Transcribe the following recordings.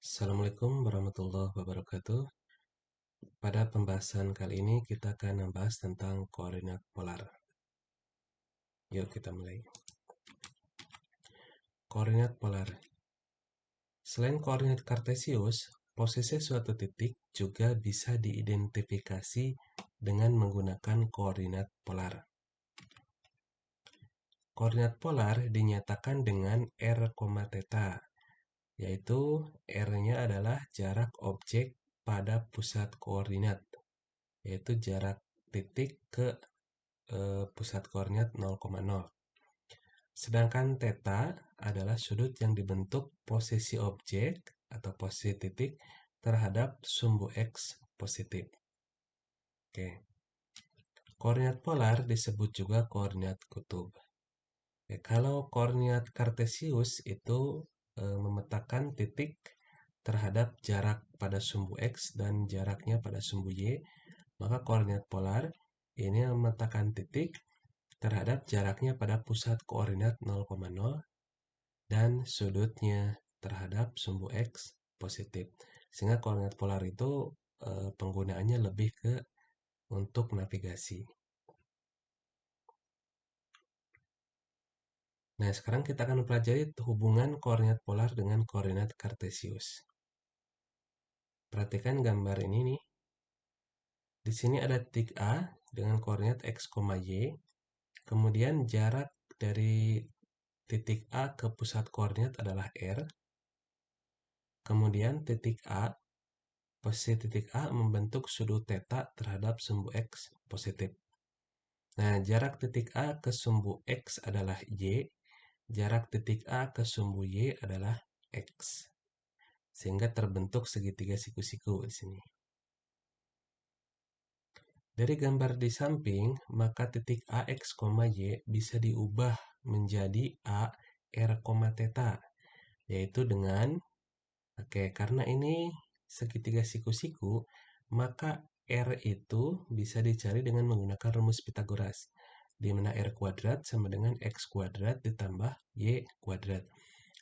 Assalamualaikum warahmatullahi wabarakatuh. Pada pembahasan kali ini kita akan membahas tentang koordinat polar. Yuk kita mulai. Koordinat polar. Selain koordinat kartesius, posisi suatu titik juga bisa diidentifikasi dengan menggunakan koordinat polar. Koordinat polar dinyatakan dengan r, θ, yaitu r-nya adalah jarak objek pada pusat koordinat, yaitu jarak titik ke pusat koordinat 0,0. Sedangkan θ adalah sudut yang dibentuk posisi objek atau posisi titik terhadap sumbu X positif. Oke. Koordinat polar disebut juga koordinat kutub. Kalau koordinat kartesius itu memetakan titik terhadap jarak pada sumbu X dan jaraknya pada sumbu Y, maka koordinat polar ini memetakan titik terhadap jaraknya pada pusat koordinat 0,0 dan sudutnya terhadap sumbu X positif. Sehingga koordinat polar itu penggunaannya lebih ke untuk navigasi. Nah, sekarang kita akan mempelajari hubungan koordinat polar dengan koordinat kartesius. Perhatikan gambar ini nih. Di sini ada titik A dengan koordinat X, Y. Kemudian jarak dari titik A ke pusat koordinat adalah R. Kemudian titik A, posisi titik A membentuk sudut θ terhadap sumbu X positif. Nah, jarak titik A ke sumbu X adalah Y, jarak titik A ke sumbu Y adalah X. Sehingga terbentuk segitiga siku-siku di sini. Dari gambar di samping, maka titik AX, Y bisa diubah menjadi A, R, θ, yaitu dengan, karena ini segitiga siku-siku, maka R itu bisa dicari dengan menggunakan rumus Pitagoras, di mana R kuadrat sama dengan X kuadrat ditambah Y kuadrat.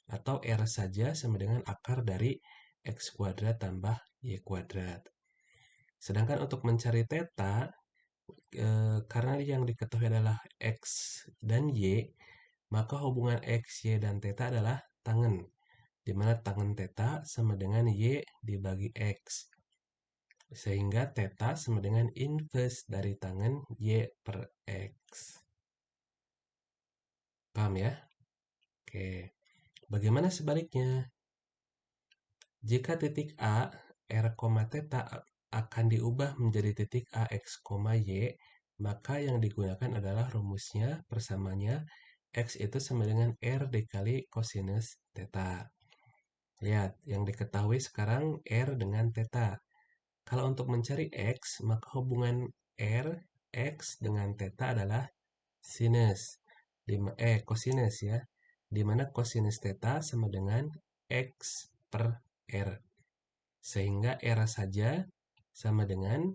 Atau R saja sama dengan akar dari X kuadrat tambah Y kuadrat. Sedangkan untuk mencari θ, karena yang diketahui adalah X dan Y, maka hubungan X, Y, dan θ adalah tangen, di mana tangen θ sama dengan Y dibagi X. Sehingga θ sama dengan inverse dari tangen Y per X. Paham ya? Oke. Bagaimana sebaliknya? Jika titik A, R, θ akan diubah menjadi titik AX, Y, maka yang digunakan adalah rumusnya persamanya X itu sama dengan R dikali kosinus θ. Lihat, yang diketahui sekarang R dengan θ. Kalau untuk mencari X, maka hubungan R, X dengan θ adalah sinus. Kosinus ya. Di mana kosinus θ sama dengan X per R. Sehingga R saja sama dengan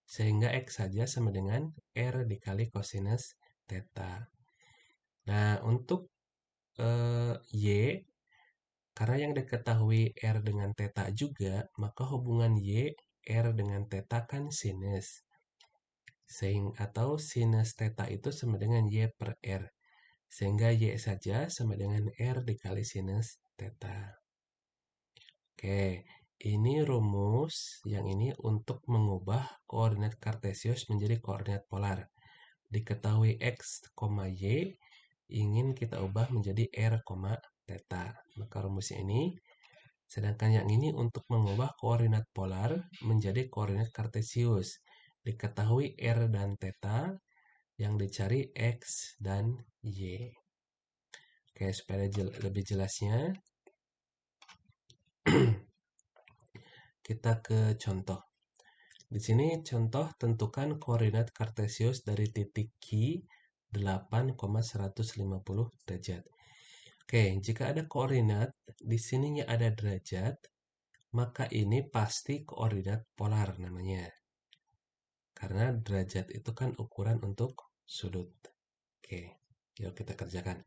X saja sama dengan R dikali kosinus θ. Nah, untuk Y, karena yang diketahui R dengan θ juga, maka hubungan Y, R dengan θ kan sinus. Atau sinus θ itu sama dengan Y per R. Sehingga Y saja sama dengan R dikali sinus θ. Oke, ini rumus yang ini untuk mengubah koordinat kartesius menjadi koordinat polar. Diketahui X, Y, ingin kita ubah menjadi R, θ. Maka rumusnya ini. Sedangkan yang ini untuk mengubah koordinat polar menjadi koordinat kartesius. Diketahui R dan θ, yang dicari X dan Y. Oke, supaya lebih jelasnya, kita ke contoh. Di sini contoh tentukan koordinat kartesius dari titik Q 8,150 derajat. Oke, jika ada koordinat, di sininya ada derajat, maka ini pasti koordinat polar namanya. Karena derajat itu kan ukuran untuk sudut. Oke, yuk kita kerjakan.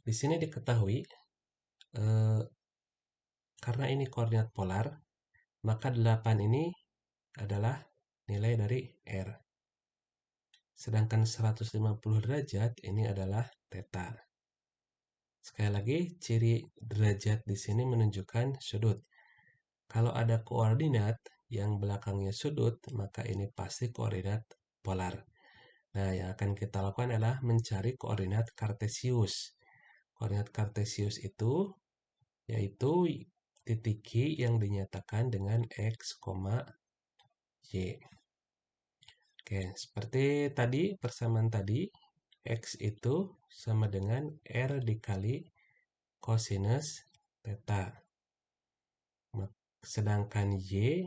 Di sini diketahui eh, karena ini koordinat polar, maka 8 ini adalah nilai dari R. Sedangkan 150 derajat ini adalah theta. Sekali lagi, ciri derajat di sini menunjukkan sudut. Kalau ada koordinat yang belakangnya sudut, maka ini pasti koordinat polar. Nah, yang akan kita lakukan adalah mencari koordinat kartesius. Koordinat kartesius itu yaitu titik Q yang dinyatakan dengan X, Y. Oke, seperti tadi, persamaan tadi, X itu sama dengan R dikali kosinus theta. Sedangkan Y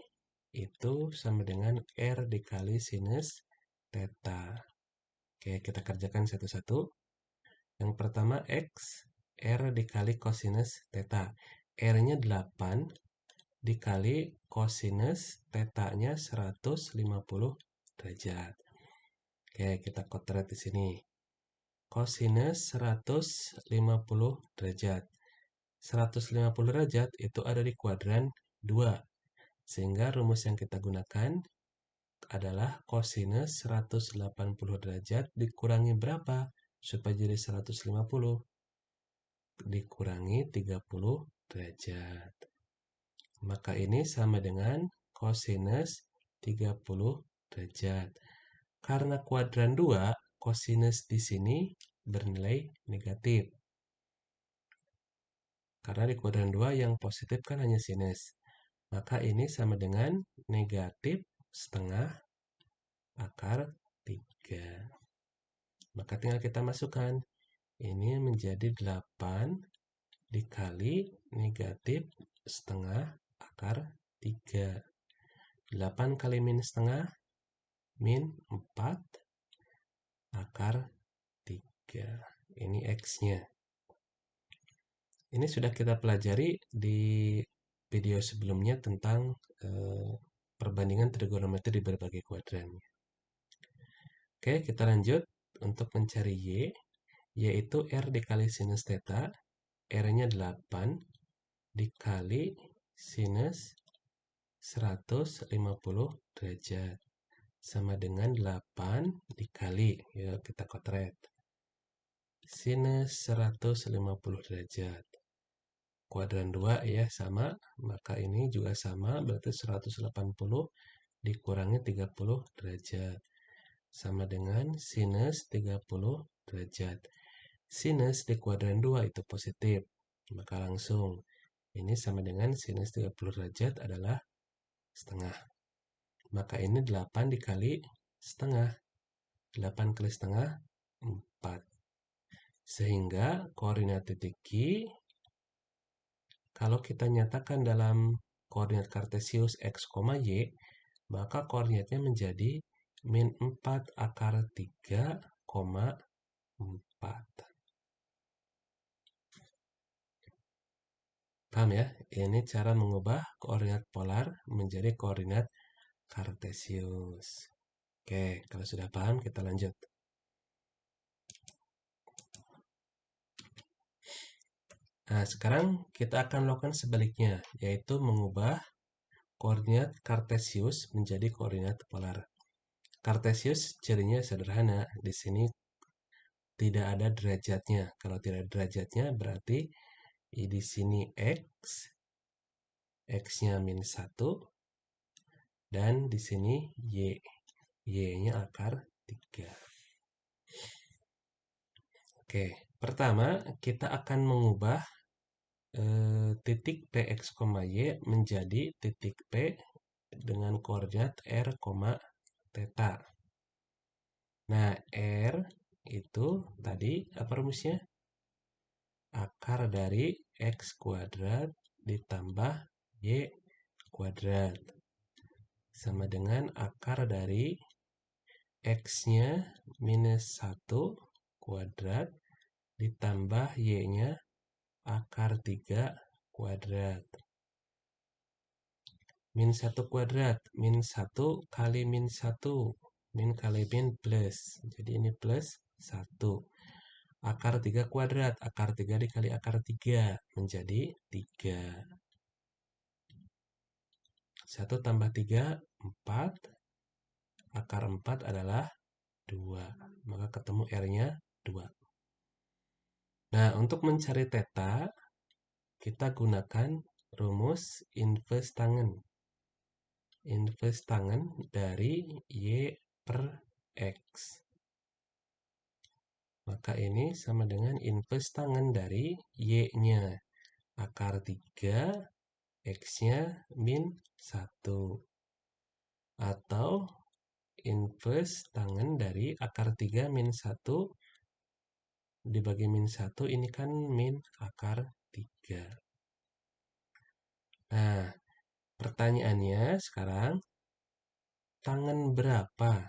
itu sama dengan R dikali sinus theta. Oke, kita kerjakan satu-satu. Yang pertama X, R dikali kosinus theta. R-nya 8 dikali kosinus theta-nya 150 derajat. Oke, kita kotret di sini. Kosinus 150 derajat. 150 derajat itu ada di kuadran 2. Sehingga rumus yang kita gunakan adalah kosinus 180 derajat dikurangi berapa? Supaya jadi 150. Dikurangi 30 derajat. Maka ini sama dengan kosinus 30 derajat. Karena kuadran 2, kosinus di sini bernilai negatif. Karena di kuadran 2 yang positif kan hanya sinus. Maka ini sama dengan negatif setengah akar 3. Maka tinggal kita masukkan. Ini menjadi 8 dikali negatif setengah akar 3. 8 kali min setengah, min 4 akar 3. Ini X-nya. Ini sudah kita pelajari di video sebelumnya tentang perbandingan trigonometri di berbagai kuadran. Oke, kita lanjut untuk mencari Y, yaitu R dikali sinus theta. R-nya 8 dikali sinus 150 derajat. Sama dengan 8 dikali, ya kita kotret. Sinus 150 derajat. Kuadran 2 ya sama, maka ini juga sama, berarti 180 dikurangi 30 derajat. Sama dengan sinus 30 derajat. Sinus di kuadran 2 itu positif, maka langsung ini sama dengan sinus 30 derajat adalah setengah. Maka ini 8 dikali setengah. 8 kali setengah, 4. Sehingga koordinat titik Q, kalau kita nyatakan dalam koordinat kartesius X, Y, maka koordinatnya menjadi min 4 akar 3,4. Paham ya? Ini cara mengubah koordinat polar menjadi koordinat kartesius. Oke, kalau sudah paham kita lanjut. Nah, sekarang kita akan lakukan sebaliknya, yaitu mengubah koordinat kartesius menjadi koordinat polar. Kartesius cirinya sederhana. Di sini tidak ada derajatnya. Kalau tidak ada derajatnya berarti di sini X-nya min 1, dan di sini Y-nya akar 3. Oke, pertama kita akan mengubah titik Px, Y menjadi titik P dengan koordinat R, theta. Nah, R itu tadi apa rumusnya? Akar dari X kuadrat ditambah Y kuadrat. Sama dengan akar dari X-nya minus 1 kuadrat ditambah Y-nya akar 3 kuadrat. Min 1 kuadrat, min 1 kali min 1. Min kali min plus. Jadi ini plus 1. akar 3 kuadrat. Akar 3 dikali akar 3 menjadi 3. 1 tambah 3, 4. Akar 4 adalah 2. Maka ketemu R-nya 2. Nah, untuk mencari theta, kita gunakan rumus inverse tangen. Inverse tangen dari Y per X. Maka ini sama dengan inverse tangen dari Y-nya. Akar 3, X-nya min 1. Atau inverse tangen dari akar 3 min 1 dibagi min 1, ini kan min akar 3. Nah, pertanyaannya sekarang, tangen berapa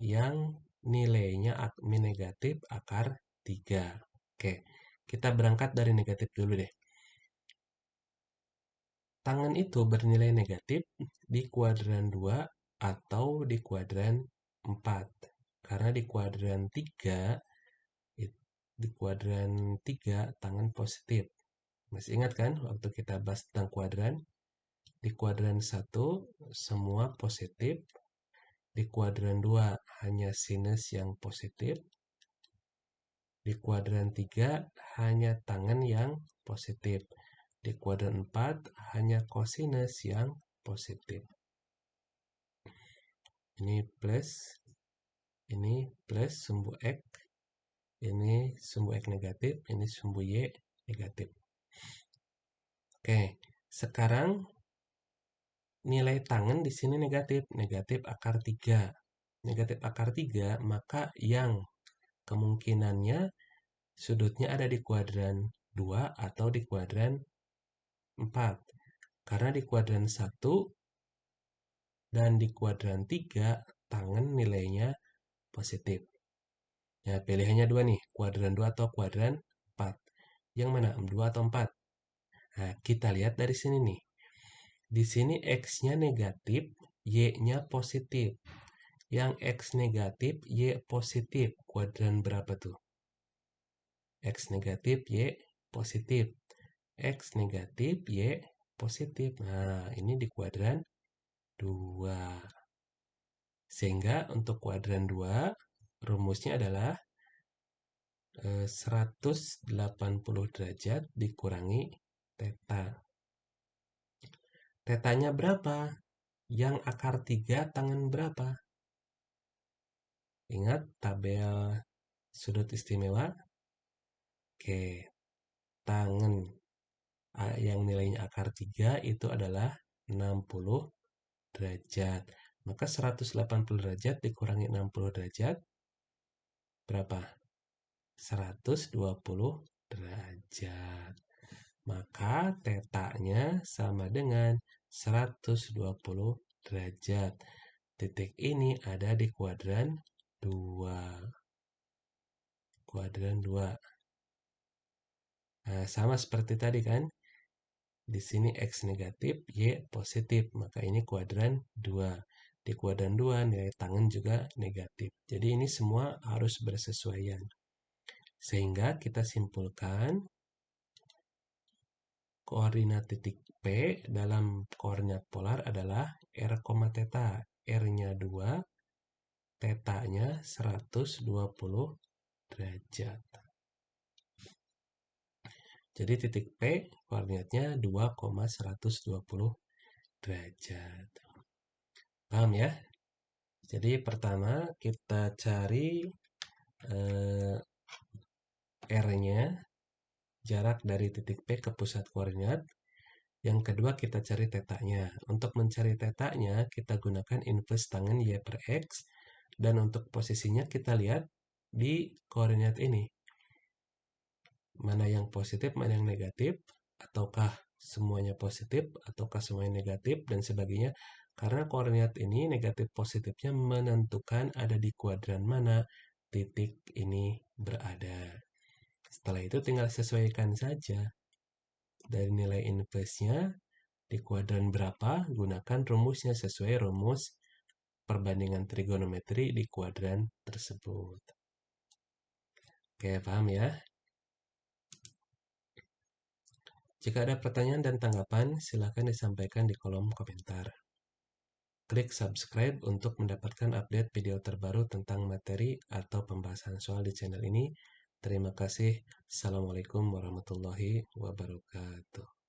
yang nilainya min negatif akar 3? Oke, kita berangkat dari negatif dulu deh. Tangen itu bernilai negatif di kuadran 2 atau di kuadran 4. Karena di kuadran 3, tangen positif. Masih ingat kan waktu kita bahas tentang kuadran? Di kuadran 1 semua positif. Di kuadran 2 hanya sinus yang positif. Di kuadran 3 hanya tangen yang positif. Di kuadran 4 hanya kosinus yang positif. Ini plus sumbu X, ini sumbu X negatif, ini sumbu Y negatif. Oke, sekarang nilai tangen di sini negatif akar 3. Negatif akar 3, maka yang kemungkinannya sudutnya ada di kuadran 2 atau di kuadran 4. Karena di kuadran 1 dan di kuadran 3 tangen nilainya positif. Ya, pilihannya 2 nih, kuadran 2 atau kuadran 4. Yang mana? 2 atau 4? Nah, kita lihat dari sini nih. Di sini X-nya negatif, Y-nya positif. Yang X negatif, Y positif. Kuadran berapa tuh? X negatif, Y positif. X negatif, Y positif. Nah, ini di kuadran 2. Sehingga untuk kuadran 2, rumusnya adalah 180 derajat dikurangi theta. Tetanya berapa? Yang akar 3 tangen berapa? Ingat tabel sudut istimewa? Oke, tangen yang nilainya akar 3 itu adalah 60 derajat. Maka 180 derajat dikurangi 60 derajat berapa? 120 derajat. Maka tetanya sama dengan 120 derajat. Titik ini ada di kuadran 2. Kuadran 2. Nah, sama seperti tadi kan? Di sini X negatif, Y positif. Maka ini kuadran 2. Di kuadran 2 nilai tangen juga negatif. Jadi ini semua harus bersesuaian. Sehingga kita simpulkan koordinat titik P dalam koordinat polar adalah R, theta. R-nya 2, theta-nya 120 derajat. Jadi titik P koordinatnya 2,120 derajat. Paham ya? Jadi pertama kita cari R-nya, jarak dari titik P ke pusat koordinat. Yang kedua kita cari tetanya. Untuk mencari tetanya kita gunakan inverse tangen Y per X. Dan untuk posisinya kita lihat di koordinat ini. Mana yang positif, mana yang negatif. Ataukah semuanya positif, ataukah semuanya negatif, dan sebagainya. Karena koordinat ini negatif positifnya menentukan ada di kuadran mana titik ini berada. Setelah itu tinggal sesuaikan saja. Dari nilai inverse-nya di kuadran berapa, gunakan rumusnya sesuai rumus perbandingan trigonometri di kuadran tersebut. Oke, paham ya? Jika ada pertanyaan dan tanggapan, silakan disampaikan di kolom komentar. Klik subscribe untuk mendapatkan update video terbaru tentang materi atau pembahasan soal di channel ini. Terima kasih. Assalamualaikum warahmatullahi wabarakatuh.